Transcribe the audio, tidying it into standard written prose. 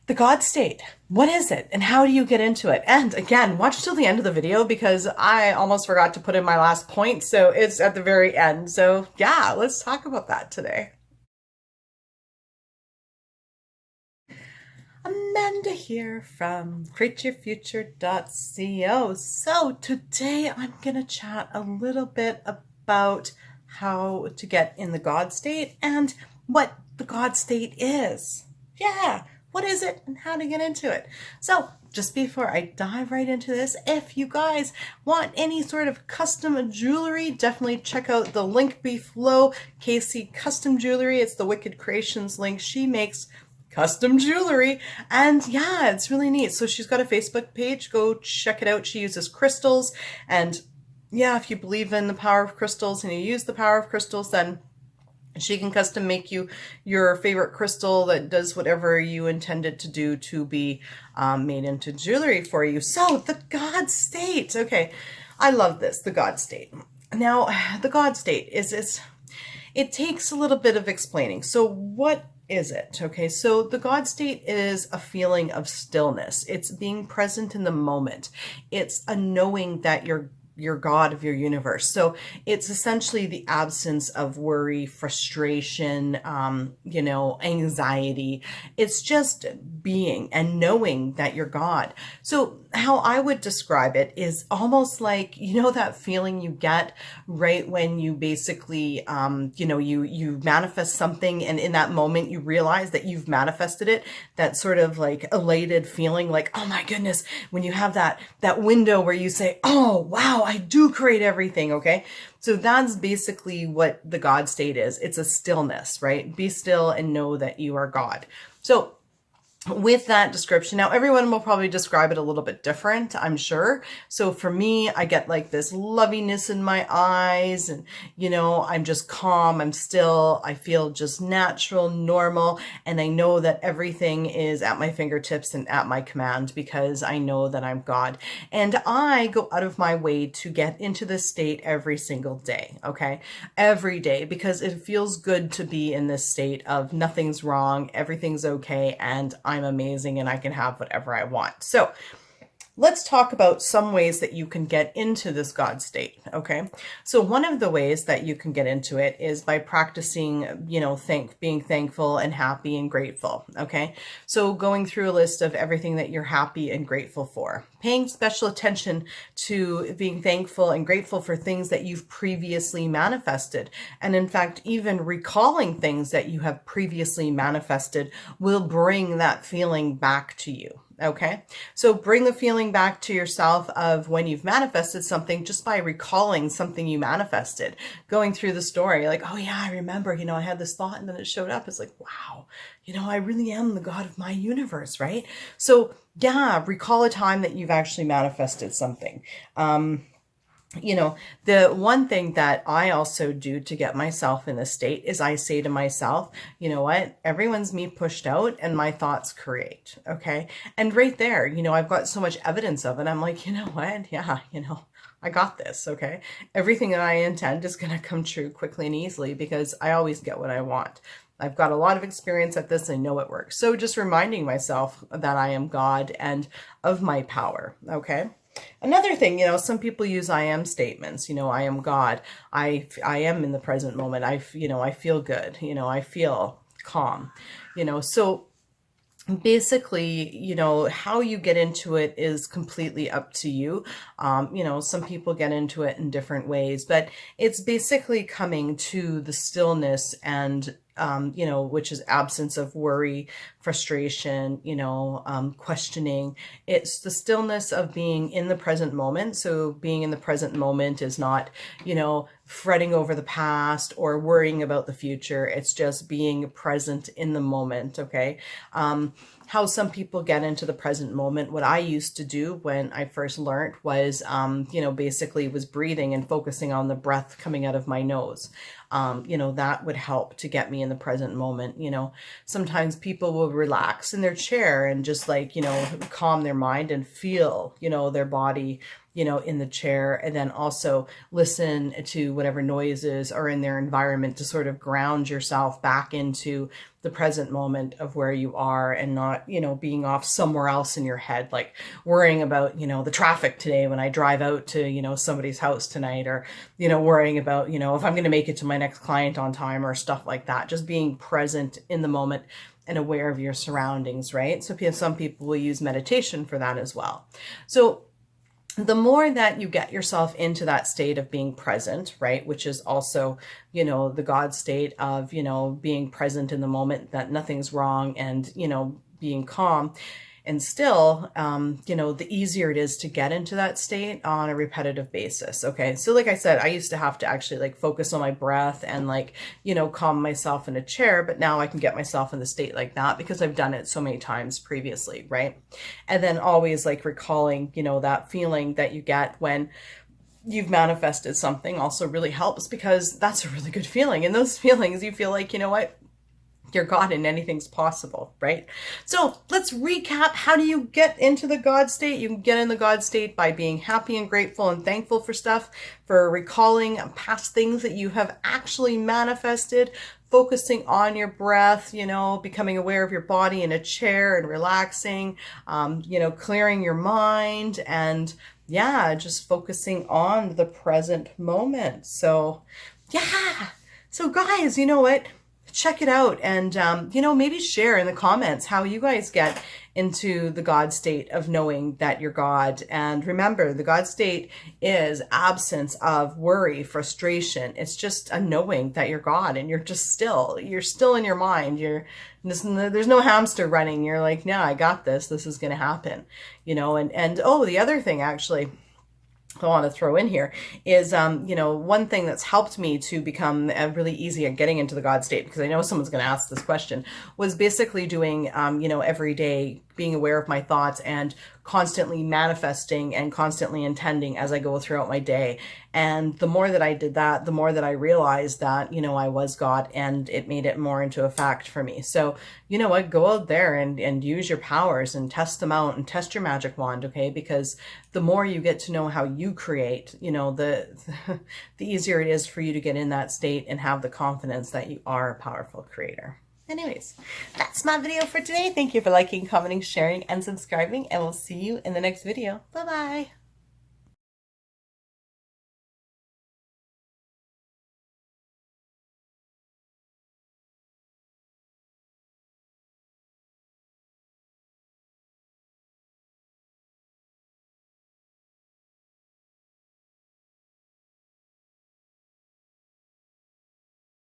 The God state. What is it and how do you get into it? And again, watch till the end of the video because I almost forgot to put in my last point. So it's at the very end. So yeah, let's talk about that today. Amanda here from createyourfuture.co. So today I'm going to chat a little bit about how to get in the God state and what the God state is. Yeah, what is it and how to get into it. So just before I dive right into this, if you guys want any sort of custom jewelry, definitely check out the link below. Casey Custom Jewelry. It's the Wicked Creations link. She makes custom jewelry, and yeah, it's really neat. So she's got a Facebook page. Go check it out. She uses crystals, and yeah, if you believe in the power of crystals and you use the power of crystals, then she can custom make you your favorite crystal that does whatever you intended to do to be made into jewelry for you. So the God state. Okay, I love this, the God state. Now, the God state it takes a little bit of explaining. So what is it? Okay, so the God state is a feeling of stillness. It's being present in the moment. It's a knowing that you're God of your universe. So it's essentially the absence of worry, frustration, anxiety. It's just being and knowing that you're God. So how I would describe it is almost like, that feeling you get right when you basically, you manifest something, and in that moment you realize that you've manifested it. That sort of like elated feeling, like, oh my goodness, when you have that window where you say, oh wow, I do create everything. Okay. So that's basically what the God state is. It's a stillness, right? Be still and know that you are God. So with that description, now everyone will probably describe it a little bit different, I'm sure. So for me, I get like this loviness in my eyes, and I'm just calm, I'm still, I feel just natural, normal, and I know that everything is at my fingertips and at my command because I know that I'm God. And I go out of my way to get into this state every single day, okay? Every day, because it feels good to be in this state of nothing's wrong, everything's okay, and I'm amazing and I can have whatever I want. So let's talk about some ways that you can get into this God state, okay? So one of the ways that you can get into it is by practicing, being thankful and happy and grateful, okay? So going through a list of everything that you're happy and grateful for, paying special attention to being thankful and grateful for things that you've previously manifested. And in fact, even recalling things that you have previously manifested will bring that feeling back to you. Okay, so bring the feeling back to yourself of when you've manifested something just by recalling something you manifested, going through the story like, oh yeah, I remember, I had this thought and then it showed up. It's like, wow, I really am the God of my universe, right? So yeah, recall a time that you've actually manifested something. The one thing that I also do to get myself in this state is I say to myself, you know what, everyone's me pushed out and my thoughts create. Okay. And right there, I've got so much evidence of it. I'm like, you know what? Yeah, I got this. Okay. Everything that I intend is going to come true quickly and easily because I always get what I want. I've got a lot of experience at this. I know it works. So just reminding myself that I am God and of my power. Okay. Another thing, some people use I am statements, I am God. I am in the present moment. I feel good. I feel calm, so basically, how you get into it is completely up to you. Some people get into it in different ways, but it's basically coming to the stillness and which is absence of worry, frustration, questioning. It's the stillness of being in the present moment. So being in the present moment is not, fretting over the past or worrying about the future. It's just being present in the moment. Okay. How some people get into the present moment. What I used to do when I first learned was, basically was breathing and focusing on the breath coming out of my nose. That would help to get me in the present moment. Sometimes people will relax in their chair and just calm their mind and feel, their body, you know, in the chair, and then also listen to whatever noises are in their environment to sort of ground yourself back into the present moment of where you are, and not, you know, being off somewhere else in your head, like worrying about, you know, the traffic today when I drive out to, you know, somebody's house tonight, or, you know, worrying about, you know, if I'm going to make it to my next client on time or stuff like that. Just being present in the moment and aware of your surroundings, right? So some people will use meditation for that as well. So the more that you get yourself into that state of being present, right, which is also, you know, the God state of, you know, being present in the moment, that nothing's wrong, and, you know, being calm and still, you know, the easier it is to get into that state on a repetitive basis. Okay. So like I said, I used to have to actually like focus on my breath and like, you know, calm myself in a chair, but now I can get myself in the state like that because I've done it so many times previously. Right. And then always like recalling, you know, that feeling that you get when you've manifested something also really helps, because that's a really good feeling. And those feelings, you feel like, you know what, you're God and anything's possible, right? So let's recap. How do you get into the God state? You can get in the God state by being happy and grateful and thankful for stuff, for recalling past things that you have actually manifested, focusing on your breath, you know, becoming aware of your body in a chair and relaxing, you know, clearing your mind, and yeah, just focusing on the present moment. So yeah. So guys, you know what? Check it out, and you know, maybe share in the comments how you guys get into the God state of knowing that you're God. And remember, the God state is absence of worry, frustration. It's just a knowing that you're God, and you're still in your mind. There's no hamster running. You're like, no, I got this. This is going to happen, you know. And oh, the other thing actually I want to throw in here is, you know, one thing that's helped me to become really easy at getting into the God state, because I know someone's going to ask this question, was basically doing, you know, every day being aware of my thoughts and constantly manifesting and constantly intending as I go throughout my day. And the more that I did that, the more that I realized that, you know, I was God, and it made it more into a fact for me. So, you know what, go out there and use your powers and test them out and test your magic wand, okay? Because the more you get to know how you create, you know, the easier it is for you to get in that state and have the confidence that you are a powerful creator. Anyways, that's my video for today. Thank you for liking, commenting, sharing, and subscribing, and we'll see you in the next video. Bye-bye.